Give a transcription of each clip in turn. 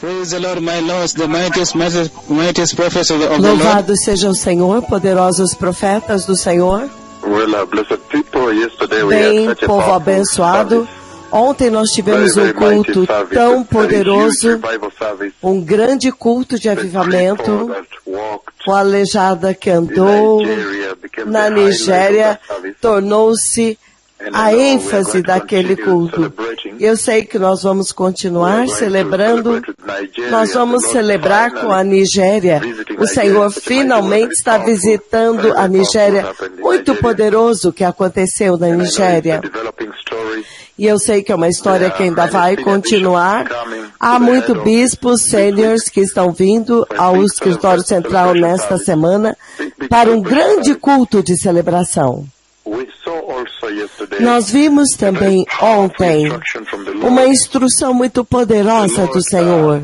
Praise the Lord, my lords, the mightiest prophets of the Lord. Louvado seja o Senhor, poderosos profetas do Senhor. Blessed people, yesterday we Bem, had such a povo powerful abençoado. service. Ontem nós tivemos um Very mighty culto service, tão a very huge poderoso, revival service. um grande culto de The avivamento, cripple that walked com a aleijada que in andou Nigeria became na the highlight Nigéria, of that service. tornou-se And a I know we are ênfase going to daquele continue culto. celebrating. Eu sei que nós vamos We are continuar going to celebrando, celebrate with Nigeria. nós vamos The Lord celebrar finally com a Nigéria. visiting O Senhor Nigeria. Such a mighty finalmente word, está very powerful, visitando very, a very Nigéria. powerful happened in Muito Nigeria. poderoso o que aconteceu na And I know it's a Nigéria. developing story. E eu sei que é uma história que ainda vai continuar. Há muitos bispos sêniores que estão vindo ao escritório central nesta semana para um grande culto de celebração. We saw also yesterday Nós vimos também ontem instruction from the Lord, uma instrução muito poderosa do Senhor.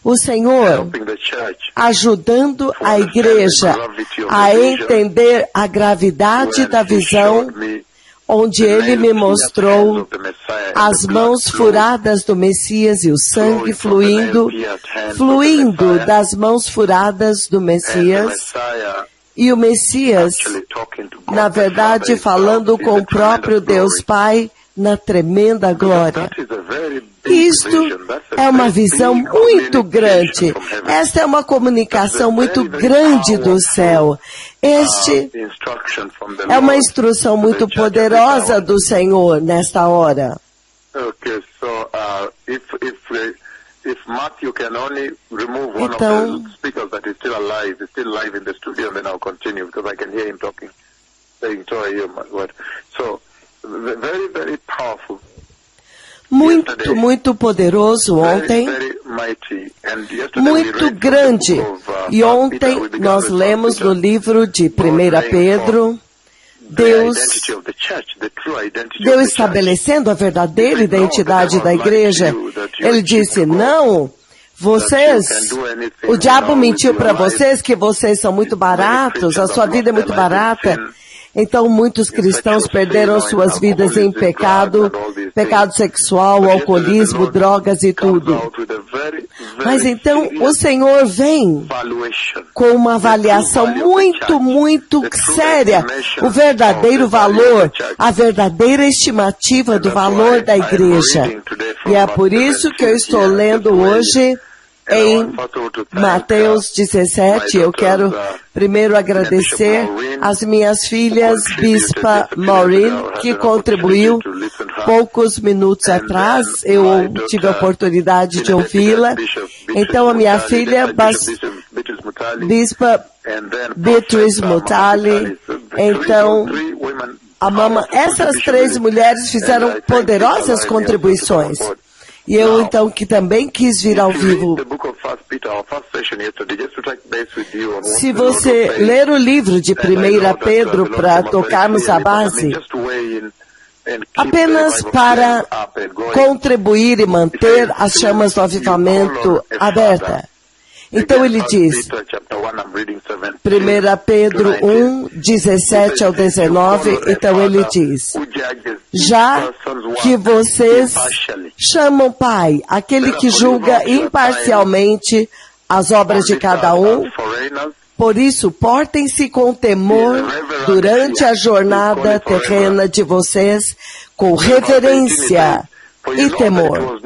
O Senhor helping the church ajudando a igreja a entender a gravidade when da He visão, showed me onde the Ele me nail-pierced hands mostrou of the Messiah, as the blood mãos flowing furadas do Messias e o sangue from the fluindo, nail-pierced hands of the fluindo Messiah, das mãos furadas do and the Messias, Messiah e o Messias, actually talking to God na the Father verdade, himself falando in com the o próprio tremendous Deus Pai na tremenda glory. glória. That is a very big Isto vision. That's a é uma very visão big muito communication grande. from heaven. Esta é uma comunicação muito That's a very, very grande do powerful, céu. Este instruction from the é uma Lord instrução to muito the church at this poderosa hour. do Senhor nesta hora. Okay, so if Matthew can only remove one Então- of the speakers that is still alive in the studio, and then I'll continue because I can hear him talking, saying, "So I hear my word." So very, very powerful. Muito, muito poderoso ontem, Very, very mighty. And yesterday we muito read from the grande. book of, E Peter. ontem We began nós with lemos Peter. no livro de 1 Pedro, The Deus identity of the church, the true identity of Deus the church. estabelecendo a verdadeira identidade da igreja. Ele disse, não, vocês, o diabo mentiu para vocês que vocês são muito baratos, a sua vida é muito barata. Então muitos cristãos perderam suas vidas em pecado, pecado sexual, alcoolismo, drogas e tudo. Mas então o Senhor vem com uma avaliação muito, muito séria, o verdadeiro valor, a verdadeira estimativa do valor da igreja. E é por isso que eu estou lendo hoje em Mateus 17, eu quero primeiro agradecer as minhas filhas, Bispa Maureen, que contribuiu poucos minutos atrás, eu tive a oportunidade de ouvi-la. Então a minha filha, Bispa Beatriz Mutali, então essas três mulheres fizeram poderosas contribuições. E eu, então, que também quis vir ao vivo. Se você ler o livro de 1 Pedro para tocarmos a base, apenas para contribuir e manter as chamas do avivamento abertas. Então ele diz, 1 Pedro 1, 17 ao 19, então ele diz, já que vocês chamam Pai, aquele que julga imparcialmente as obras de cada um, por isso portem-se com temor durante a jornada terrena de vocês, com reverência e temor.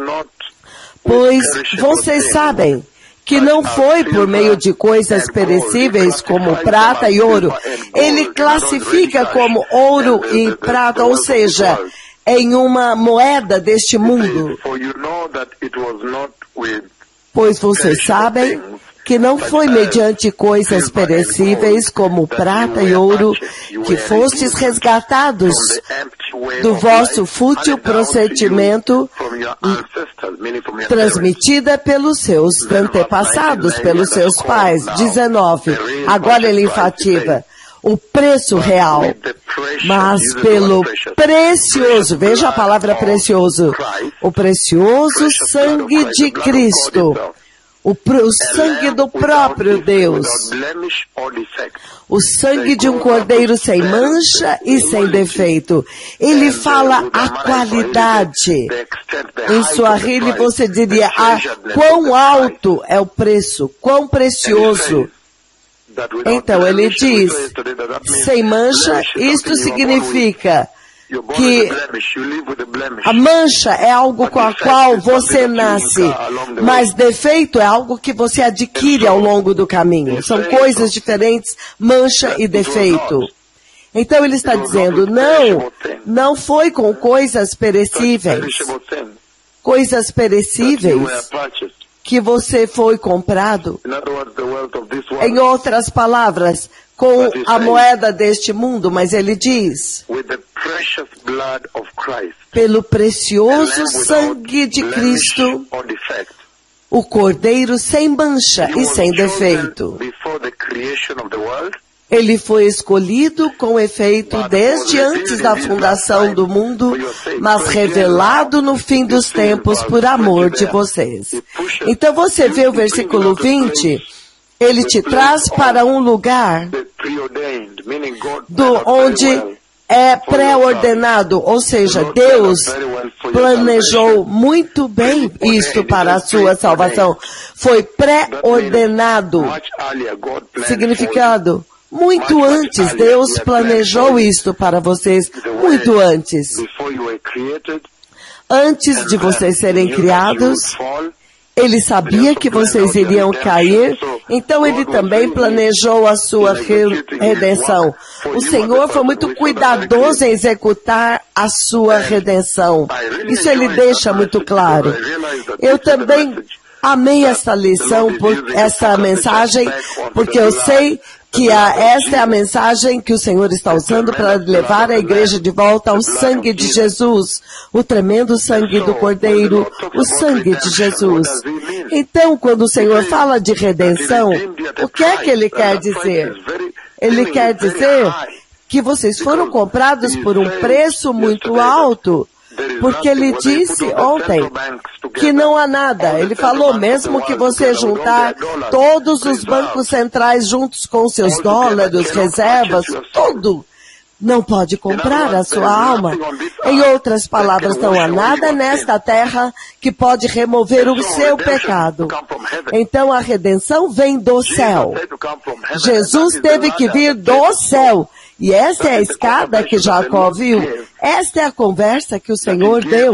Pois vocês sabem que não foi por meio de coisas perecíveis como prata e ouro. Ele classifica como ouro e prata, ou seja, em uma moeda deste mundo. Pois vocês sabem que não foi mediante coisas perecíveis como prata e ouro que fostes resgatados do vosso fútil procedimento transmitida pelos seus antepassados, pelos seus pais. 19. Agora ele enfatiza o preço real, mas pelo precioso, veja a palavra precioso, o precioso sangue de Cristo, o sangue do próprio Deus, o sangue de um cordeiro sem mancha e sem defeito. Ele fala a qualidade. Em Swahili você diria, quão alto é o preço, quão precioso. Então ele diz, sem mancha, isto significa que a mancha é algo com a qual você nasce, mas defeito é algo que você adquire ao longo do caminho. São coisas diferentes, mancha e defeito. Então ele está dizendo, não foi com coisas perecíveis. Coisas perecíveis que você foi comprado. Em outras palavras, com a moeda deste mundo, mas ele diz, pelo precioso sangue de Cristo, o Cordeiro sem mancha e sem defeito. Ele foi escolhido com efeito desde antes da fundação do mundo, mas revelado no fim dos tempos por amor de vocês. Então você vê o versículo 20, ele te traz para um lugar onde é pré-ordenado, ou seja, Deus planejou muito bem isto para a sua salvação. Foi pré-ordenado, significado, muito antes, Deus planejou isto para vocês, muito antes. Antes de vocês serem criados, Ele sabia que vocês iriam cair, então Ele também planejou a sua redenção. O Senhor foi muito cuidadoso em executar a sua redenção. Isso Ele deixa muito claro. Eu também amei essa lição, essa mensagem, porque eu sei que esta é a mensagem que o Senhor está usando para levar a igreja de volta ao sangue de Jesus, o tremendo sangue do Cordeiro, o sangue de Jesus. Então, quando o Senhor fala de redenção, o que é que Ele quer dizer? Ele quer dizer que vocês foram comprados por um preço muito alto, porque Ele disse ontem que não há nada. Ele falou, mesmo que você juntar todos os bancos centrais juntos com seus dólares, reservas, tudo, não pode comprar a sua alma. Em outras palavras, não há nada nesta terra que pode remover o seu pecado. Então a redenção vem do céu. Jesus teve que vir do céu. E esta é a escada que Jacó viu. Esta é a conversa que o Senhor deu,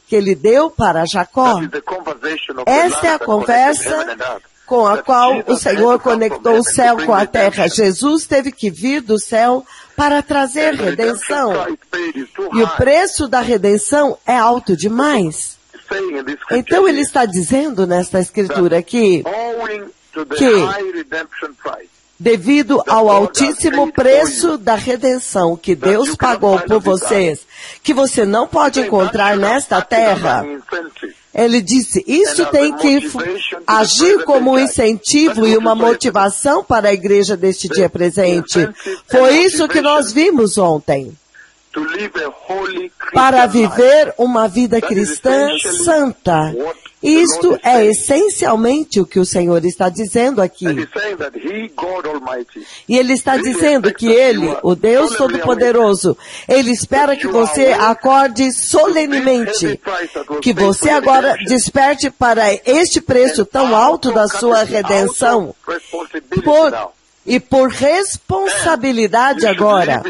que Ele deu para Jacó. Esta é a conversa com a qual o Senhor conectou o céu com a terra. Jesus teve que vir do céu para trazer redenção. E o preço da redenção é alto demais. Então Ele está dizendo nesta escritura que devido ao altíssimo preço da redenção que Deus pagou por vocês, que você não pode encontrar nesta terra, Ele disse, isso tem que agir como um incentivo e uma motivação para a igreja deste dia presente. Foi isso que nós vimos ontem. Para viver uma vida cristã santa. Isto é essencialmente o que o Senhor está dizendo aqui. E Ele está dizendo que Ele, o Deus Todo-Poderoso, Ele espera que você acorde solenemente, que você agora desperte para este preço tão alto da sua redenção, por responsabilidade agora,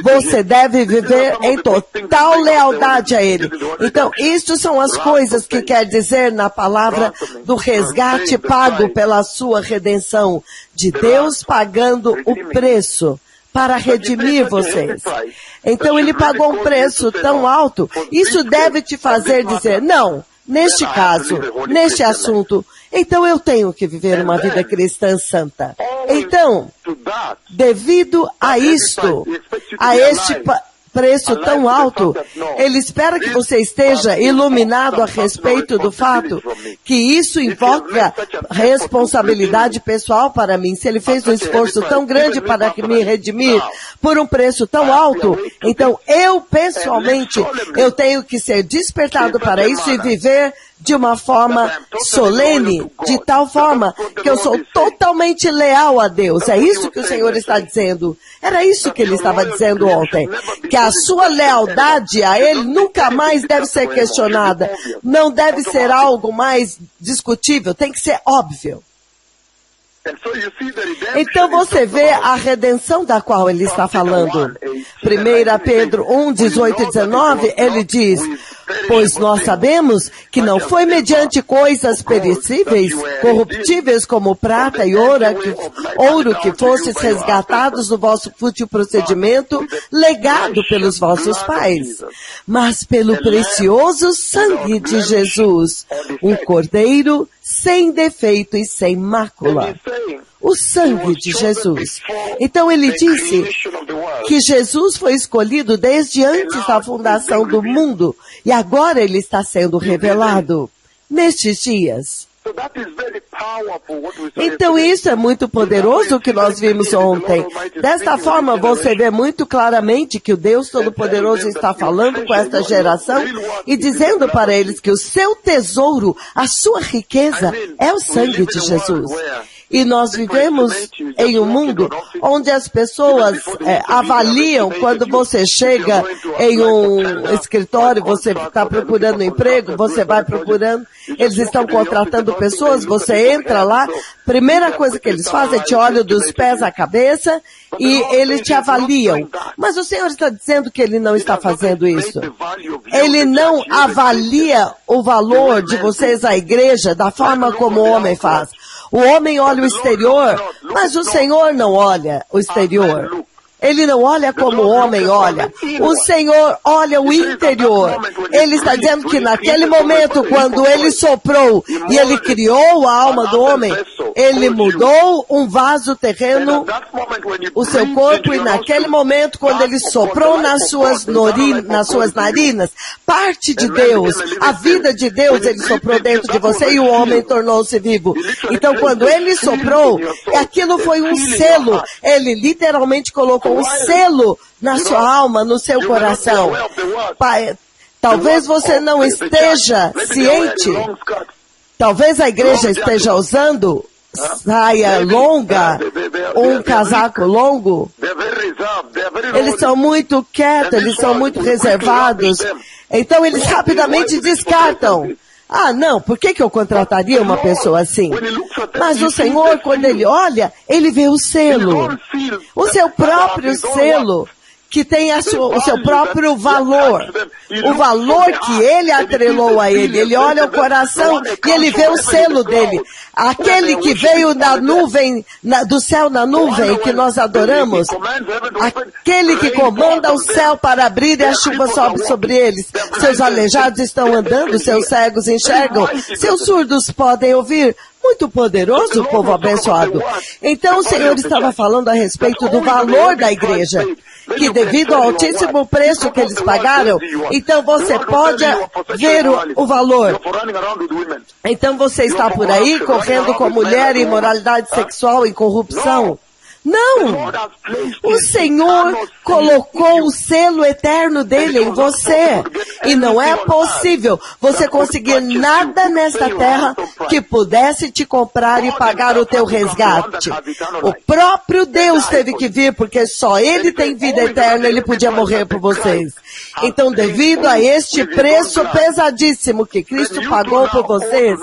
você deve viver em total lealdade a Ele. Então, isto são as coisas que quer dizer na palavra do resgate pago pela sua redenção, de Deus pagando o preço para redimir vocês. Então, Ele pagou um preço tão alto, isso deve te fazer dizer, não, neste caso, neste assunto, então eu tenho que viver uma vida cristã santa. Então, devido a isto, a este preço tão alto, Ele espera que você esteja iluminado a respeito do fato que isso invoca responsabilidade pessoal para mim. Se Ele fez um esforço tão grande para me redimir por um preço tão alto, então eu pessoalmente, eu tenho que ser despertado para isso e viver de uma forma solene, de tal forma que eu sou totalmente leal a Deus. É isso que o Senhor está dizendo. Era isso que ele estava dizendo ontem. Que a sua lealdade a Ele nunca mais deve ser questionada. Não deve ser algo mais discutível. Tem que ser óbvio. Então você vê a redenção da qual ele está falando. 1 Pedro 1, 18 e 19, ele diz: pois nós sabemos que não foi mediante coisas perecíveis, corruptíveis como prata e ouro que fostes resgatados do vosso fútil procedimento legado pelos vossos pais, mas pelo precioso sangue de Jesus, um cordeiro sem defeito e sem mácula. O sangue de Jesus. Então ele disse que Jesus foi escolhido desde antes da fundação do mundo e agora ele está sendo revelado nestes dias. Então isso é muito poderoso o que nós vimos ontem. Desta forma você vê muito claramente que o Deus Todo-Poderoso está falando com esta geração e dizendo para eles que o seu tesouro, a sua riqueza é o sangue de Jesus. E nós vivemos em um mundo onde as pessoas avaliam quando você chega em um escritório, você está procurando emprego, você vai procurando, eles estão contratando pessoas, você entra lá, primeira coisa que eles fazem é te olham dos pés à cabeça e eles te avaliam. Mas o Senhor está dizendo que Ele não está fazendo isso. Ele não avalia o valor de vocês, a igreja, da forma como o homem faz. O homem olha o exterior, mas o Senhor não olha o exterior. Ele não olha como o homem olha. O Senhor olha o interior. Ele está dizendo que naquele momento, quando Ele soprou e Ele criou a alma do homem, Ele mudou um vaso terreno, o seu corpo, e naquele momento, quando Ele soprou nas suas narinas, parte de Deus, a vida de Deus, Ele soprou dentro de você e o homem tornou-se vivo. Então, quando Ele soprou, aquilo foi um selo. Ele literalmente colocou um selo na sua alma, no seu coração. Pai, talvez você não esteja ciente, talvez a igreja esteja usando saia longa, um casaco longo. Eles são muito quietos, eles são muito reservados. Então eles rapidamente descartam. Ah, não, por que eu contrataria uma pessoa assim? Mas o Senhor, quando Ele olha, Ele vê o selo. O seu próprio selo, que tem o seu próprio valor. O valor que Ele atrelou a Ele. Ele olha o coração e Ele vê o selo dele. Aquele que veio da nuvem, do céu na nuvem, que nós adoramos. Aquele que comanda o céu para abrir e a chuva sobe sobre eles. Seus aleijados estão andando, seus cegos enxergam, seus surdos podem ouvir. Muito poderoso, povo abençoado. Então o Senhor estava falando a respeito do valor da igreja. Que devido ao altíssimo preço que eles pagaram, então você pode ver o valor. Então você está por aí correndo com mulher em imoralidade sexual e corrupção. Não! O Senhor colocou o selo eterno dele em você. E não é possível você conseguir nada nesta terra que pudesse te comprar e pagar o teu resgate. O próprio Deus teve que vir, porque só Ele tem vida eterna, Ele podia morrer por vocês. Então, devido a este preço pesadíssimo que Cristo pagou por vocês,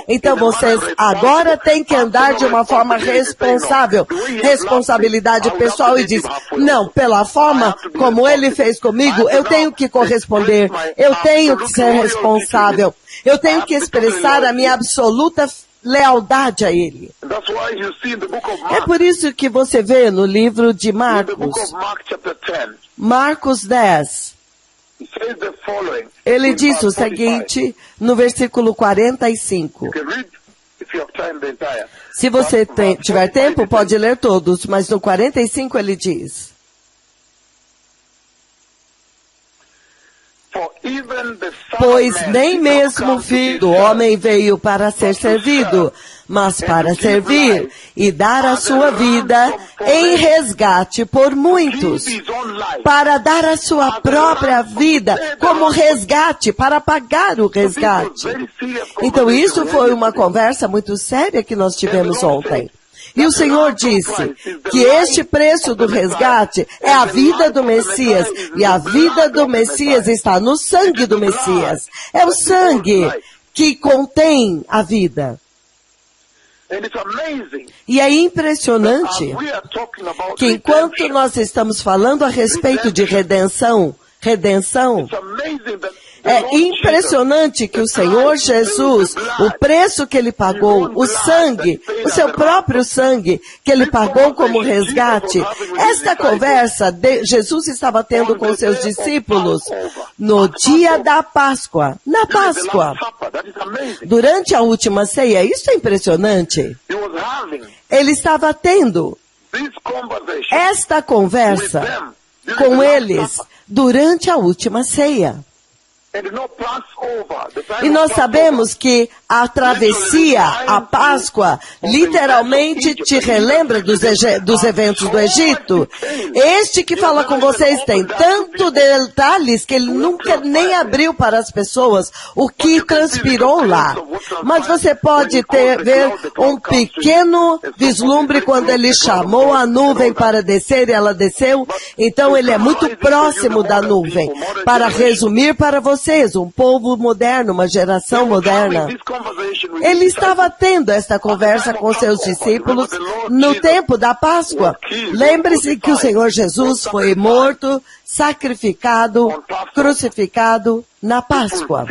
então vocês agora têm que andar de uma forma responsável. Responsabilidade pessoal, e diz, não, pela forma como Ele fez comigo, eu tenho que corresponder, eu tenho que ser responsável, eu tenho que expressar a minha absoluta lealdade a Ele. É por isso que você vê no livro de Marcos 10, ele diz o seguinte, no versículo 45. Se você tiver tempo, pode ler todos, mas no 45 ele diz: Pois nem mesmo o Filho do Homem veio para ser servido, mas para servir e dar a sua vida em resgate por muitos, para dar a sua própria vida como resgate, para pagar o resgate. Então isso foi uma conversa muito séria que nós tivemos ontem. E o Senhor disse que este preço do resgate é a vida do Messias. E a vida do Messias está no sangue do Messias. É o sangue que contém a vida. E é impressionante que enquanto nós estamos falando a respeito de redenção, é impressionante que o Senhor Jesus, o preço que Ele pagou, o sangue, o seu próprio sangue, que Ele pagou como resgate, esta conversa Jesus estava tendo com seus discípulos no dia da Páscoa, na Páscoa, durante a última ceia. Isso é impressionante. Ele estava tendo esta conversa com eles durante a última ceia. E nós sabemos que a travessia, a Páscoa, literalmente te relembra dos eventos do Egito. Este que fala com vocês tem tanto detalhes que ele nunca nem abriu para as pessoas o que transpirou lá. Mas você pode ver um pequeno vislumbre quando ele chamou a nuvem para descer e ela desceu. Então ele é muito próximo da nuvem. Para resumir para vocês, um povo moderno, uma geração moderna. Ele estava tendo esta conversa com seus discípulos no tempo da Páscoa. Lembre-se que o Senhor Jesus foi morto, sacrificado, crucificado na Páscoa,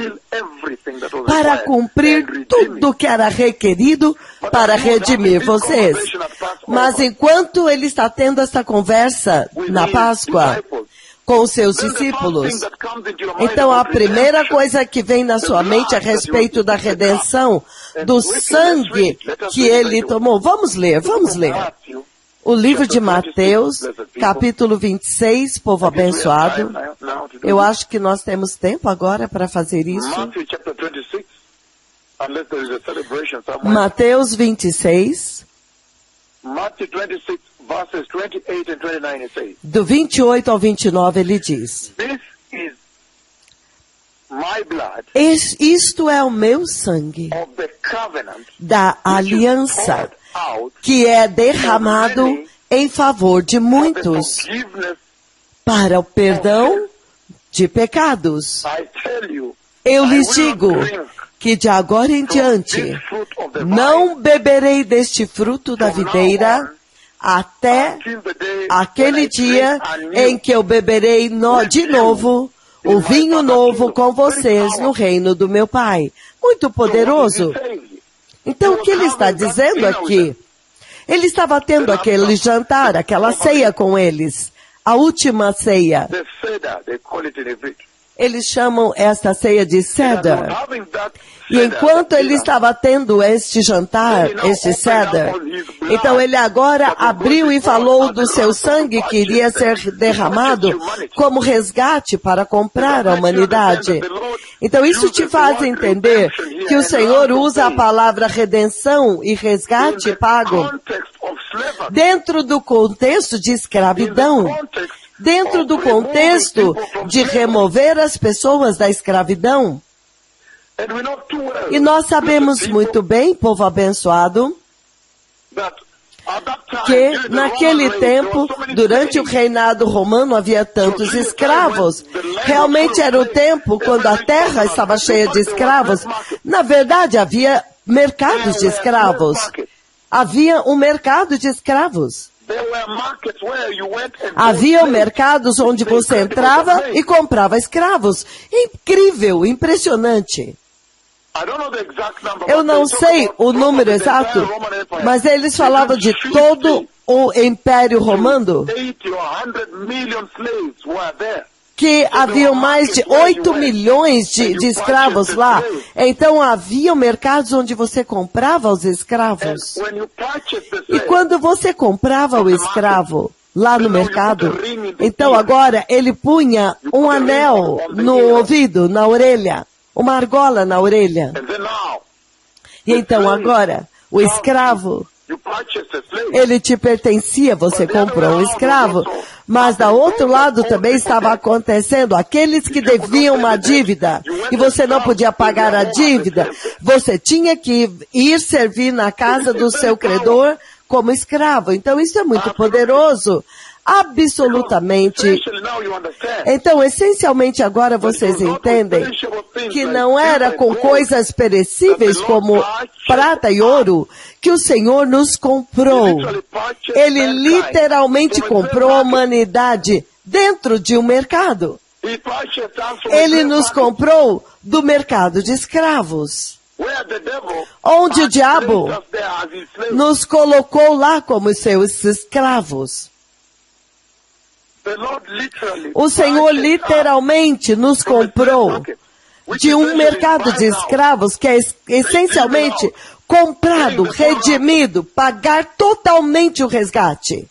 para cumprir tudo que era requerido para redimir vocês. Mas enquanto ele está tendo esta conversa na Páscoa com os seus discípulos, então a primeira coisa que vem na sua mente a respeito da redenção, do sangue que ele tomou. Vamos ler. O livro de Mateus, capítulo 26, povo abençoado. Eu acho que nós temos tempo agora para fazer isso. Mateus 26. Do 28 ao 29 ele diz: isto é o meu sangue da aliança, que é derramado em favor de muitos para o perdão de pecados. Eu lhes digo que de agora em diante não beberei deste fruto da videira até aquele dia em que eu beberei de novo o vinho novo com vocês no reino do meu Pai. Muito poderoso. Então, o que ele está dizendo aqui? Ele estava tendo aquele jantar, aquela ceia com eles, a última ceia. Eles chamam esta ceia de Seder. E enquanto ele estava tendo este jantar, este Seder, então ele agora abriu e falou do seu sangue que iria ser derramado como resgate para comprar a humanidade. Então isso te faz entender que o Senhor usa a palavra redenção e resgate pago dentro do contexto de escravidão, dentro do contexto de remover as pessoas da escravidão. E nós sabemos muito bem, povo abençoado, que naquele tempo, durante o reinado romano, havia tantos escravos. Realmente era o tempo quando a terra estava cheia de escravos. Na verdade, havia mercados de escravos. Havia um mercado de escravos. Havia mercados onde você entrava e comprava escravos. Incrível, impressionante. Eu não sei o número exato, mas eles falavam de todo o Império Romano, que haviam mais de 8 milhões de escravos lá. Então havia mercados onde você comprava os escravos. E quando você comprava o escravo, lá no mercado. Então agora ele punha um anel no ouvido, na orelha, uma argola na orelha. E então agora, o escravo, ele te pertencia, você comprou um escravo, mas do outro lado também estava acontecendo, aqueles que deviam uma dívida, e você não podia pagar a dívida, você tinha que ir servir na casa do seu credor como escravo. Então isso é muito poderoso. Absolutamente. Então, essencialmente agora vocês entendem que não era com coisas perecíveis como prata e ouro que o Senhor nos comprou. Ele literalmente comprou a humanidade dentro de um mercado. Ele nos comprou do mercado de escravos, onde o diabo nos colocou lá como seus escravos. O Senhor literalmente nos comprou de um mercado de escravos que é essencialmente comprado, redimido, pagar totalmente o resgate.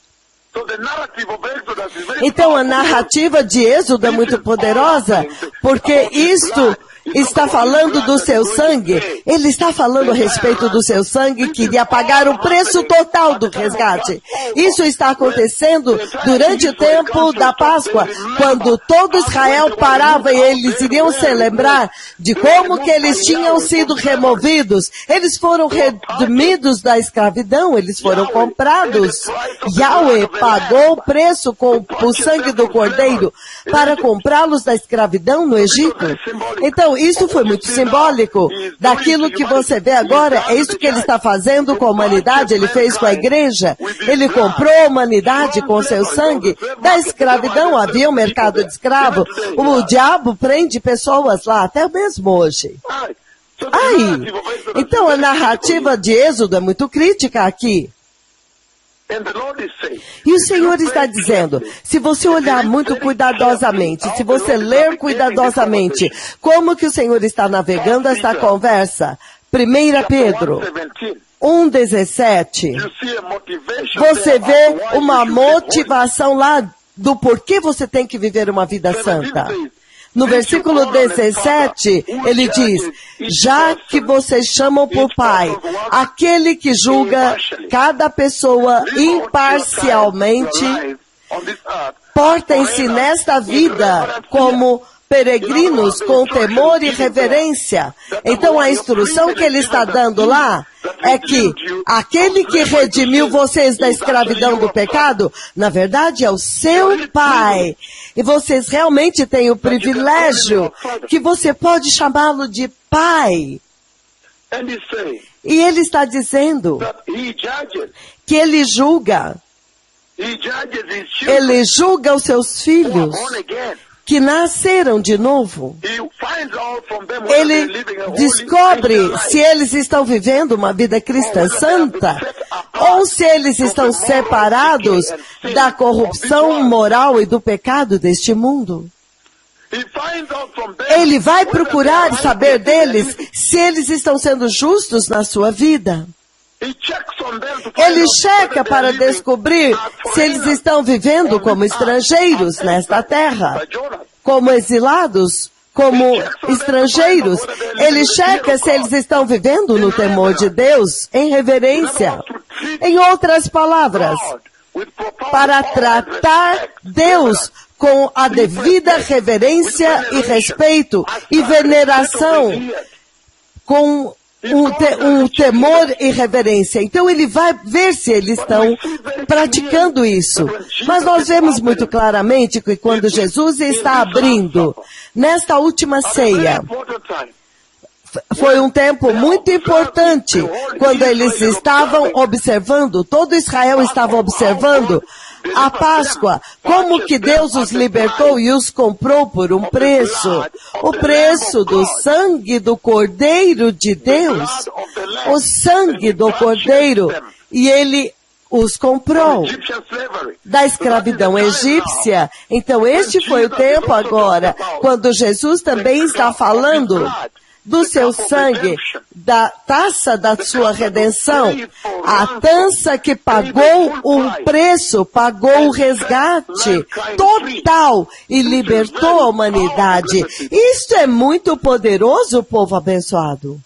Então a narrativa de Êxodo é muito poderosa, porque isto está falando do seu sangue. Ele está falando a respeito do seu sangue, que iria pagar o preço total do resgate. Isso está acontecendo durante o tempo da Páscoa, quando todo Israel parava e eles iriam se lembrar de como que eles tinham sido removidos. Eles foram redimidos da escravidão, eles foram comprados. Yahweh pagou o preço com o sangue do Cordeiro para comprá-los da escravidão no Egito. Então, isso foi muito simbólico daquilo que você vê agora. É isso que ele está fazendo com a humanidade, ele fez com a igreja. Ele comprou a humanidade com seu sangue da escravidão. Havia um mercado de escravo. O diabo prende pessoas lá, até mesmo hoje. Então a narrativa de Êxodo é muito crítica aqui. E o Senhor está dizendo, se você olhar muito cuidadosamente, se você ler cuidadosamente, como que o Senhor está navegando esta conversa? 1 Pedro 1,17, você vê uma motivação lá do porquê você tem que viver uma vida santa. No versículo 17, ele diz, já que vocês chamam por Pai, aquele que julga cada pessoa imparcialmente, portem-se nesta vida como peregrinos com temor e reverência. Então a instrução que ele está dando lá é que aquele que redimiu vocês da escravidão do pecado, na verdade é o seu Pai. E vocês realmente têm o privilégio que você pode chamá-lo de Pai. E ele está dizendo que ele julga os seus filhos que nasceram de novo. Ele descobre se eles estão vivendo uma vida cristã santa ou se eles estão separados da corrupção moral e do pecado deste mundo. Ele vai procurar saber deles se eles estão sendo justos na sua vida. Ele checa para descobrir se eles estão vivendo como estrangeiros nesta terra, como exilados, como estrangeiros. Ele checa se eles estão vivendo no temor de Deus, em reverência. Em outras palavras, para tratar Deus com a devida reverência e respeito e veneração, com um temor e reverência. Então ele vai ver se eles estão praticando isso. Mas nós vemos muito claramente que quando Jesus está abrindo, nesta última ceia, foi um tempo muito importante, quando eles estavam observando, todo Israel estava observando a Páscoa, como que Deus os libertou e os comprou por um preço, o preço do sangue do Cordeiro de Deus, o sangue do Cordeiro, e ele os comprou da escravidão egípcia. Então este foi o tempo agora, quando Jesus também está falando do seu sangue, da taça da sua redenção, a taça que pagou um preço, pagou o resgate total e libertou a humanidade. Isto é muito poderoso, povo abençoado.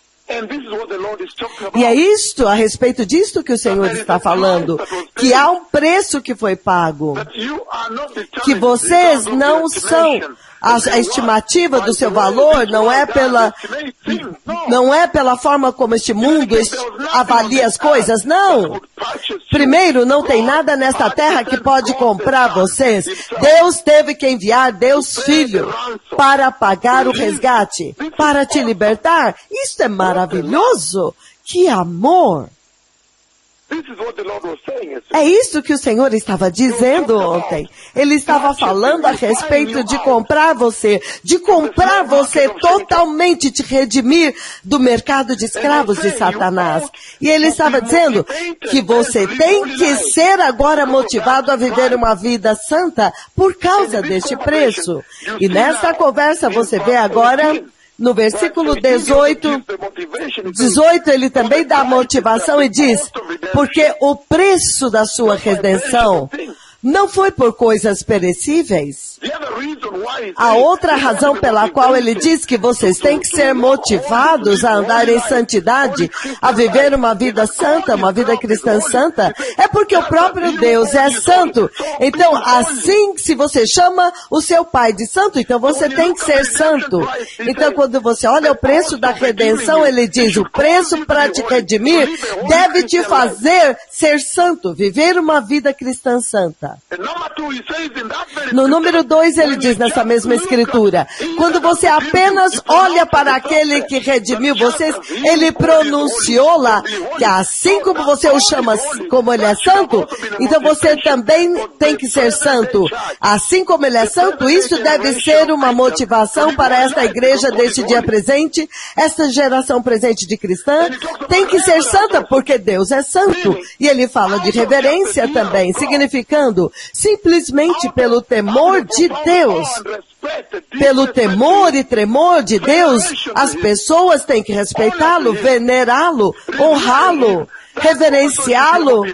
E é isto, a respeito disto que o Senhor está falando, que há um preço que foi pago, que vocês não são a estimativa do seu valor, não é pela forma como este mundo avalia as coisas, não. Primeiro, não tem nada nesta terra que pode comprar vocês. Deus teve que enviar Deus Filho para pagar o resgate, para te libertar. Isso é maravilhoso. Que amor! É isso que o Senhor estava dizendo ontem. Ele estava falando a respeito de comprar você totalmente, te redimir do mercado de escravos de Satanás. E ele estava dizendo que você tem que ser agora motivado a viver uma vida santa por causa deste preço. E nessa conversa você vê agora, no versículo 18, ele também dá a motivação e diz, porque o preço da sua redenção não foi por coisas perecíveis. A outra razão pela qual ele diz que vocês têm que ser motivados a andar em santidade, a viver uma vida santa, uma vida cristã santa, é porque o próprio Deus é santo. Então, assim, se você chama o seu pai de santo, então você tem que ser santo. Então, quando você olha o preço da redenção, ele diz, o preço para te redimir deve te fazer ser santo, viver uma vida cristã santa. No número 2, ele diz nessa mesma escritura, quando você apenas olha para aquele que redimiu vocês, ele pronunciou lá, que assim como você o chama como ele é santo, então você também tem que ser santo. Assim como ele é santo, isso deve ser uma motivação para esta igreja deste dia presente, esta geração presente de cristã, tem que ser santa, porque Deus é santo. E ele fala de reverência também, significando simplesmente pelo temor de Deus. Pelo temor e tremor de Deus, as pessoas têm que respeitá-lo, venerá-lo, honrá-lo, reverenciá-lo.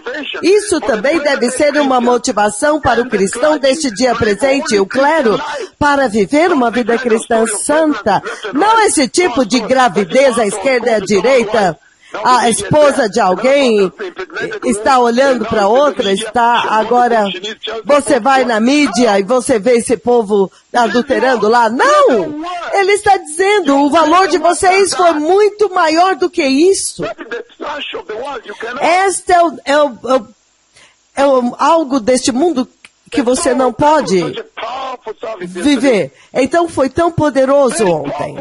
Isso também deve ser uma motivação para o cristão deste dia presente, o clero, para viver uma vida cristã santa. Não esse tipo de gravidez à esquerda e à direita. A esposa de alguém está olhando para outra, agora você vai na mídia e você vê esse povo adulterando lá. Não! Ele está dizendo, o valor de vocês foi muito maior do que isso. Este é algo deste mundo que você não pode viver. Então foi tão poderoso ontem.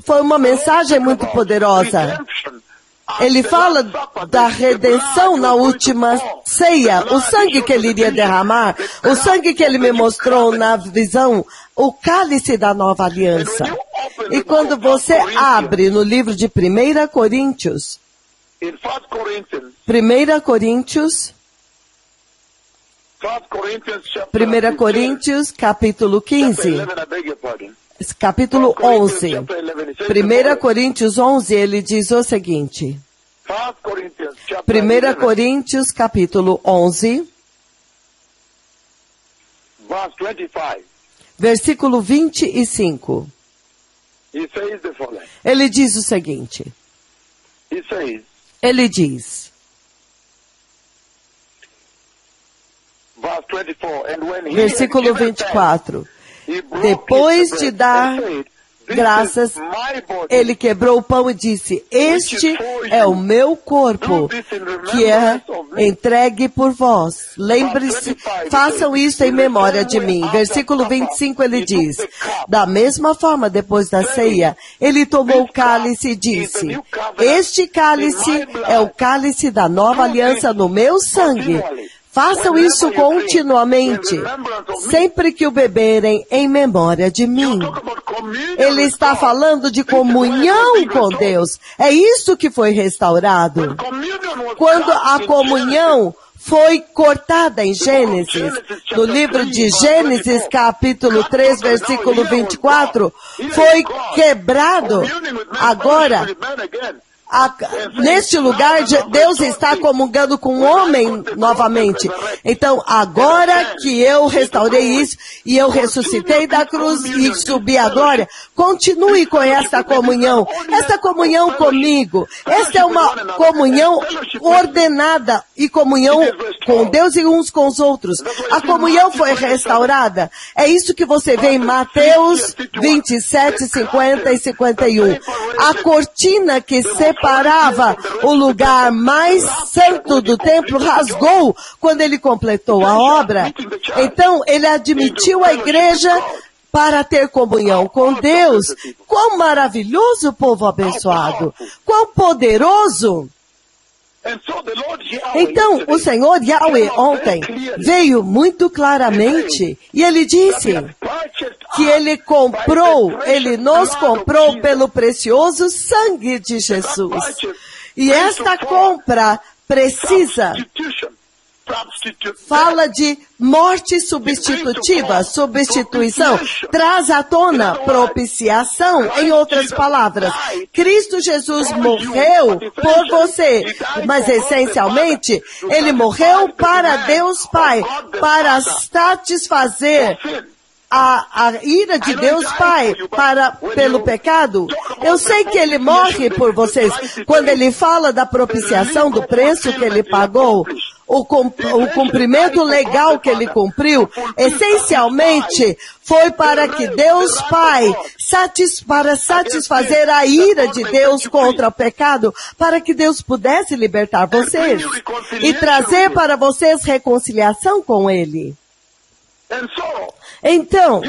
Foi uma mensagem muito poderosa. Ele fala da redenção na última ceia, o sangue que ele iria derramar, o sangue que ele me mostrou na visão, o cálice da nova aliança. E quando você abre no livro de 1 Coríntios, 1 Coríntios, capítulo 15, capítulo 11. 1 Coríntios 11, ele diz o seguinte. 1 Coríntios, capítulo 11, versículo 25. Ele diz o seguinte. Ele diz. Versículo 24. Depois de dar graças, ele quebrou o pão e disse, este é o meu corpo, que é entregue por vós. Lembre-se, façam isso em memória de mim. Versículo 25 ele diz, da mesma forma, depois da ceia, ele tomou o cálice e disse, este cálice é o cálice da nova aliança no meu sangue. Façam isso continuamente, sempre que o beberem em memória de mim. Ele está falando de comunhão com Deus. É isso que foi restaurado. Quando a comunhão foi cortada em Gênesis. No livro de Gênesis, capítulo 3, versículo 24, foi quebrado. Agora, neste lugar, Deus está comungando com o homem novamente. Então, agora que eu restaurei isso, e eu ressuscitei da cruz e subi à glória, continue com esta comunhão comigo. Esta é uma comunhão ordenada, e comunhão com Deus e uns com os outros. A comunhão foi restaurada. É isso que você vê em Mateus 27, 50 e 51. A cortina que separava o lugar mais santo do templo rasgou quando ele completou a obra. Então, ele admitiu a igreja para ter comunhão com Deus. Quão maravilhoso, povo abençoado! Quão poderoso! Então, o Senhor Yahweh ontem veio muito claramente e ele disse que ele nos comprou pelo precioso sangue de Jesus. E esta compra fala de morte substitutiva, substituição, traz à tona propiciação, em outras palavras. Cristo Jesus morreu por você, mas essencialmente, ele morreu para Deus Pai, para satisfazer a ira de Deus Pai pelo pecado. Eu sei que ele morre por vocês. Quando ele fala da propiciação, do preço que ele pagou, o cumprimento legal que ele cumpriu, essencialmente foi para que Deus Pai, para satisfazer a ira de Deus contra o pecado, para que Deus pudesse libertar vocês e trazer para vocês reconciliação com ele. Então,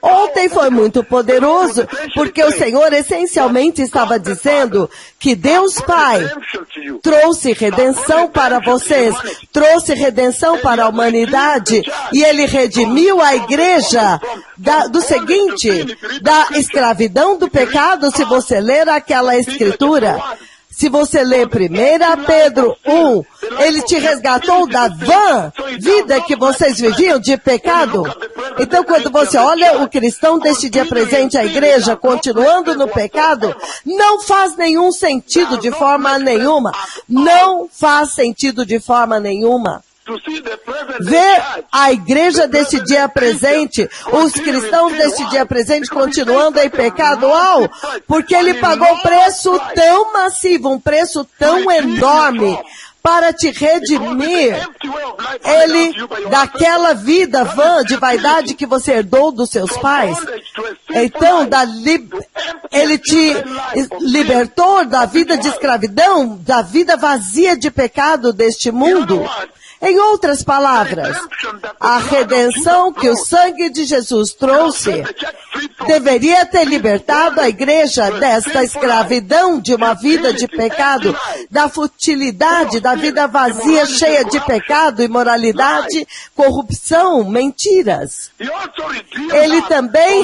ontem foi muito poderoso, porque o Senhor essencialmente estava dizendo que Deus Pai trouxe redenção para vocês, trouxe redenção para a humanidade, e Ele redimiu a igreja da escravidão do pecado, se você ler aquela escritura. Se você ler 1 Pedro 1, ele te resgatou da vã vida que vocês viviam de pecado. Então, quando você olha o cristão deste dia presente, a igreja, continuando no pecado, não faz nenhum sentido de forma nenhuma. Não faz sentido de forma nenhuma. Ver a igreja desse dia presente, os cristãos desse dia presente continuando em pecado, porque ele pagou um preço tão massivo, um preço tão enorme para te redimir, daquela vida vã de vaidade que você herdou dos seus pais. Então, ele te libertou da vida de escravidão, da vida vazia de pecado deste mundo. Em outras palavras, a redenção que o sangue de Jesus trouxe deveria ter libertado a igreja desta escravidão de uma vida de pecado, da futilidade, da vida vazia, cheia de pecado, imoralidade, corrupção, mentiras. Ele também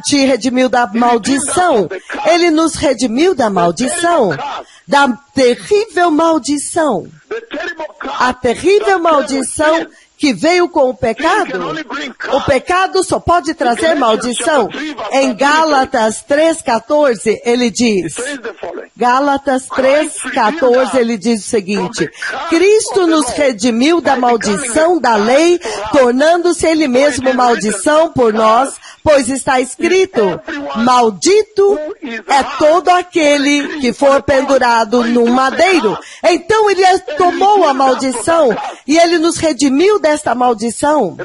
te redimiu da maldição. Ele nos redimiu da maldição, da terrível maldição. A terrível maldição que veio com o pecado. O pecado só pode trazer maldição. Em Gálatas 3,14, ele diz, Gálatas 3,14, ele diz o seguinte: Cristo nos redimiu da maldição da lei, tornando-se ele mesmo maldição por nós, pois está escrito, maldito é todo aquele que for pendurado num madeiro. Então ele tomou a maldição e ele nos redimiu desta maldição.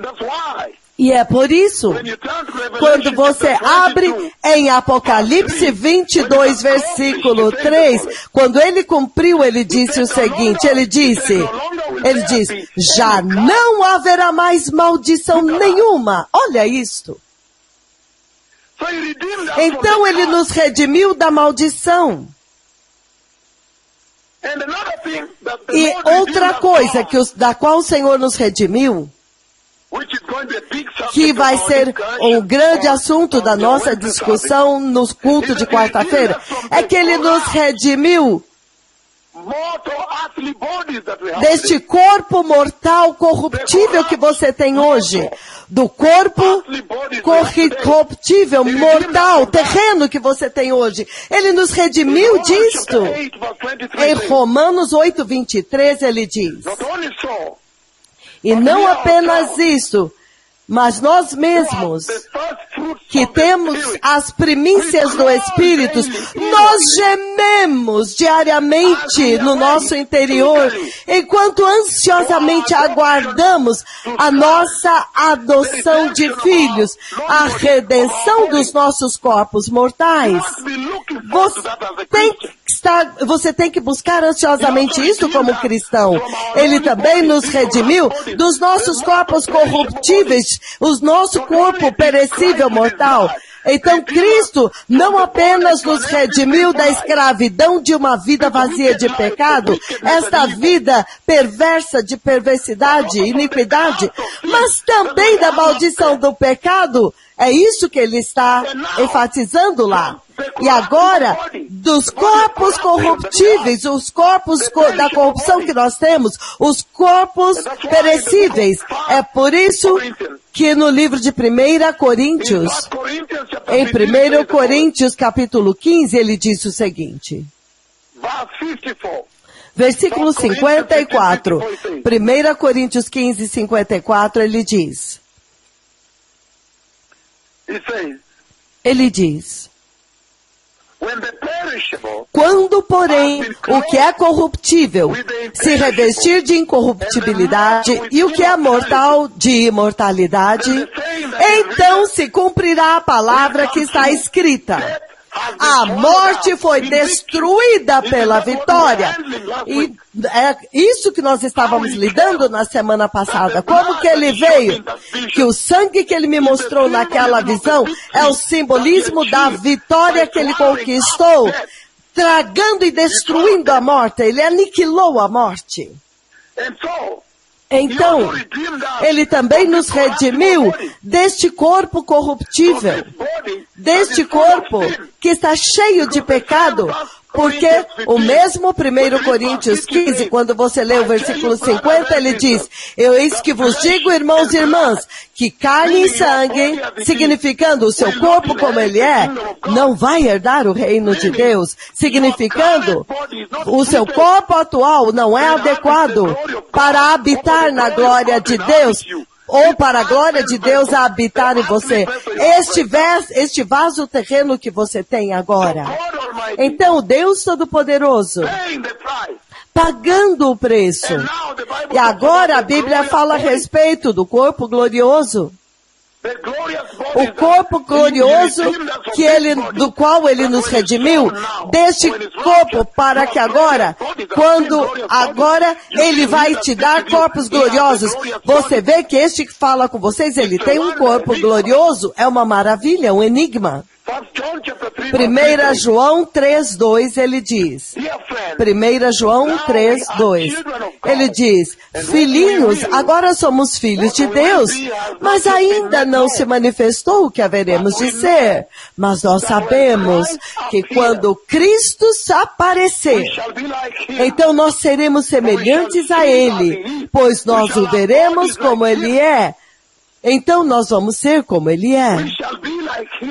E é por isso, quando você abre em Apocalipse 22, versículo 3, quando ele cumpriu, ele disse o seguinte, ele diz, já não haverá mais maldição nenhuma. Olha isto. Então ele nos redimiu da maldição. E outra coisa da qual o Senhor nos redimiu, que vai ser um grande assunto da nossa discussão no culto de quarta-feira, é que ele nos redimiu deste corpo mortal corruptível que você tem hoje, do corpo corruptível, mortal, terreno que você tem hoje. Ele nos redimiu disto. Em Romanos 8:23 ele diz, e não apenas isso, mas nós mesmos, que temos as primícias do Espírito, nós gememos diariamente no nosso interior, enquanto ansiosamente aguardamos a nossa adoção de filhos, a redenção dos nossos corpos mortais. Você tem que buscar ansiosamente isso como cristão. Ele também nos redimiu dos nossos corpos corruptíveis, o nosso corpo perecível mortal. Então Cristo não apenas nos redimiu da escravidão de uma vida vazia de pecado, esta vida perversa de perversidade e iniquidade, mas também da maldição do pecado. É isso que ele está enfatizando lá. E agora, dos corpos corruptíveis, os corpos da corrupção que nós temos, os corpos perecíveis. É por isso que no livro de 1 Coríntios, em 1 Coríntios capítulo 15, ele diz o seguinte. Versículo 54. 1 Coríntios 15, 54, ele diz. Ele diz, quando, porém, o que é corruptível se revestir de incorruptibilidade e o que é mortal de imortalidade, então se cumprirá a palavra que está escrita. A morte foi destruída pela vitória. E é isso que nós estávamos lidando na semana passada. Como que ele veio? Que o sangue que ele me mostrou naquela visão é o simbolismo da vitória que ele conquistou, tragando e destruindo a morte. Ele aniquilou a morte. Então, ele também nos redimiu deste corpo corruptível, deste corpo que está cheio de pecado, porque o mesmo 1 Coríntios 15, quando você lê o versículo 50, ele diz, eu eis que vos digo, irmãos e irmãs, que carne e sangue, significando o seu corpo como ele é, não vai herdar o reino de Deus, significando o seu corpo atual não é adequado para habitar na glória de Deus, ou para a glória de Deus a habitar em você. Este vaso terreno que você tem agora. Então, o Deus Todo-Poderoso, pagando o preço. E agora a Bíblia fala a respeito do corpo glorioso. O corpo glorioso do qual ele nos redimiu, deste corpo, para que agora ele vai te dar corpos gloriosos. Você vê que este que fala com vocês, ele tem um corpo glorioso, é uma maravilha, um enigma. 1 João 3:2 ele diz, 1 João 3:2, ele diz, filhinhos, agora somos filhos de Deus, mas ainda não se manifestou o que haveremos de ser. Mas nós sabemos que quando Cristo aparecer, então nós seremos semelhantes a Ele, pois nós o veremos como Ele é. Então nós vamos ser como Ele é.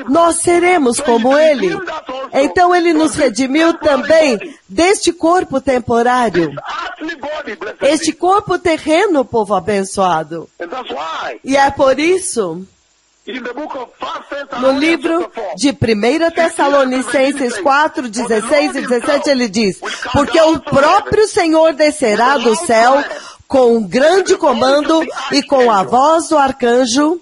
Nós seremos como Ele. Então Ele nos redimiu também deste corpo temporário. Este corpo terreno, povo abençoado. E é por isso, no livro de 1 Tessalonicenses 4, 16 e 17, ele diz, porque o próprio Senhor descerá do céu com um grande comando e com a voz do arcanjo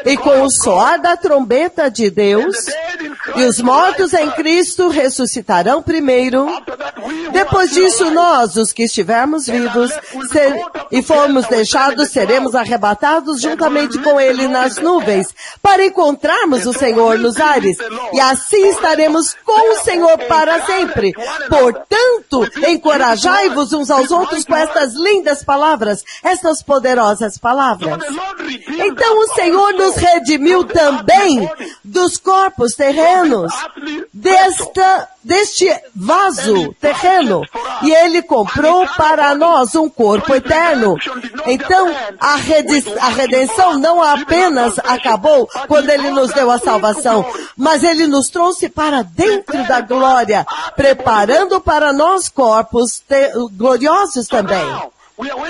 e com o soar da trombeta de Deus, e os mortos em Cristo ressuscitarão primeiro. Depois disso, nós, os que estivermos vivos e formos deixados, seremos arrebatados juntamente com Ele nas nuvens, para encontrarmos o Senhor nos ares, e assim estaremos com o Senhor para sempre. Portanto, encorajai-vos uns aos outros com estas lindas palavras, estas poderosas palavras. Então, o Senhor nos redimiu também dos corpos terrenos, deste vaso terreno, e Ele comprou para nós um corpo eterno. Então, a redenção não apenas acabou quando Ele nos deu a salvação, mas Ele nos trouxe para dentro da glória, preparando para nós corpos gloriosos também.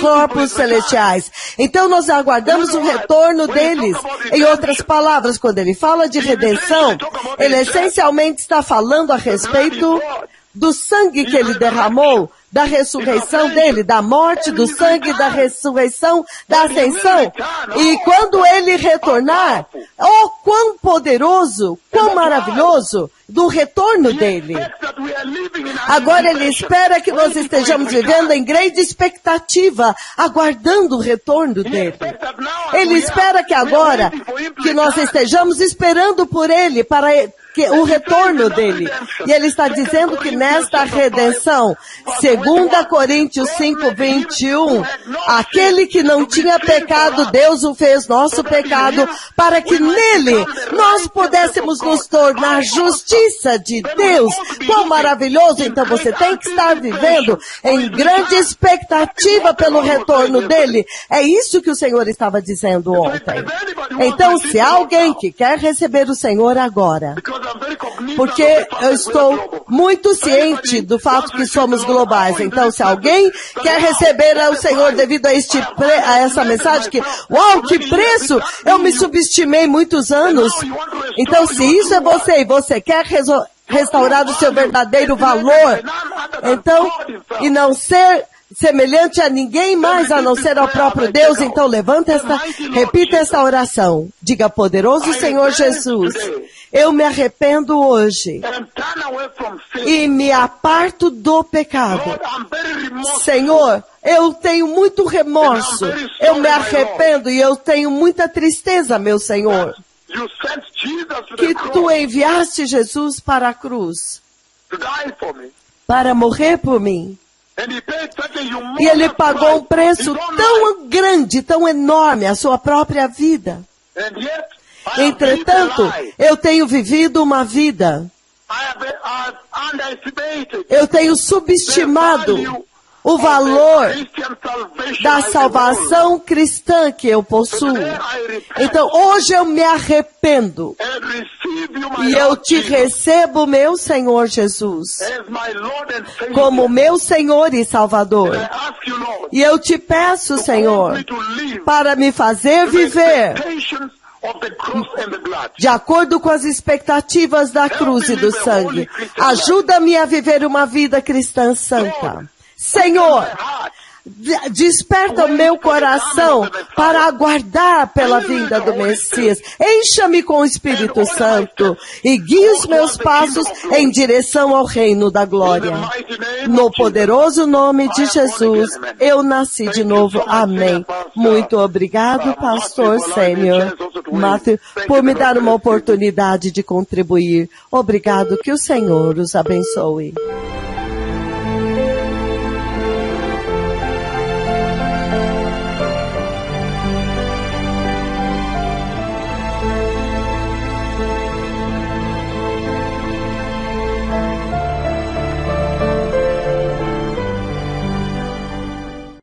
Corpos celestiais. Então nós aguardamos o retorno deles. Em outras palavras, quando ele fala de redenção, ele essencialmente está falando a respeito do sangue que ele derramou, da ressurreição dele, da morte, do sangue, da ressurreição, da ascensão. E quando ele retornar, oh, quão poderoso, quão maravilhoso, do retorno dele. Agora ele espera que nós estejamos vivendo em grande expectativa, aguardando o retorno dele. Ele espera que agora, que nós estejamos esperando por ele, para o retorno dele. E ele está dizendo que nesta redenção, 2 Coríntios 5:21, aquele que não tinha pecado, Deus o fez nosso pecado, para que nele nós pudéssemos nos tornar justiça de Deus. Quão maravilhoso! Então você tem que estar vivendo em grande expectativa pelo retorno dele. É isso que o Senhor estava dizendo ontem. Então, se há alguém que quer receber o Senhor agora, porque eu estou muito ciente do fato que somos globais. Então, se alguém quer receber o Senhor devido a essa mensagem que, uau, que preço! Eu me subestimei muitos anos. Então, se isso é você e você quer restaurar o seu verdadeiro valor, então, e não ser semelhante a ninguém mais a não ser ao próprio Deus, então repita esta oração. Diga, poderoso Senhor Jesus, eu me arrependo hoje e me aparto do pecado. Senhor, eu tenho muito remorso, eu me arrependo e eu tenho muita tristeza, meu Senhor, que tu enviaste Jesus para a cruz, para morrer por mim. E ele pagou um preço tão grande, tão enorme, a sua própria vida. Entretanto, eu tenho vivido uma vida. Eu tenho subestimado o valor da salvação cristã que eu possuo. Então, hoje eu me arrependo. E eu te recebo, meu Senhor Jesus, como meu Senhor e Salvador. E eu te peço, Senhor, para me fazer viver de acordo com as expectativas da cruz e do sangue. Ajuda-me a viver uma vida cristã santa. Senhor, desperta o meu coração para aguardar pela vinda do Messias. Encha-me com o Espírito Santo e guie os meus passos em direção ao reino da glória. No poderoso nome de Jesus, eu nasci de novo. Amém. Muito obrigado, pastor sênior Matthew, por me dar uma oportunidade de contribuir. Obrigado, que o Senhor os abençoe.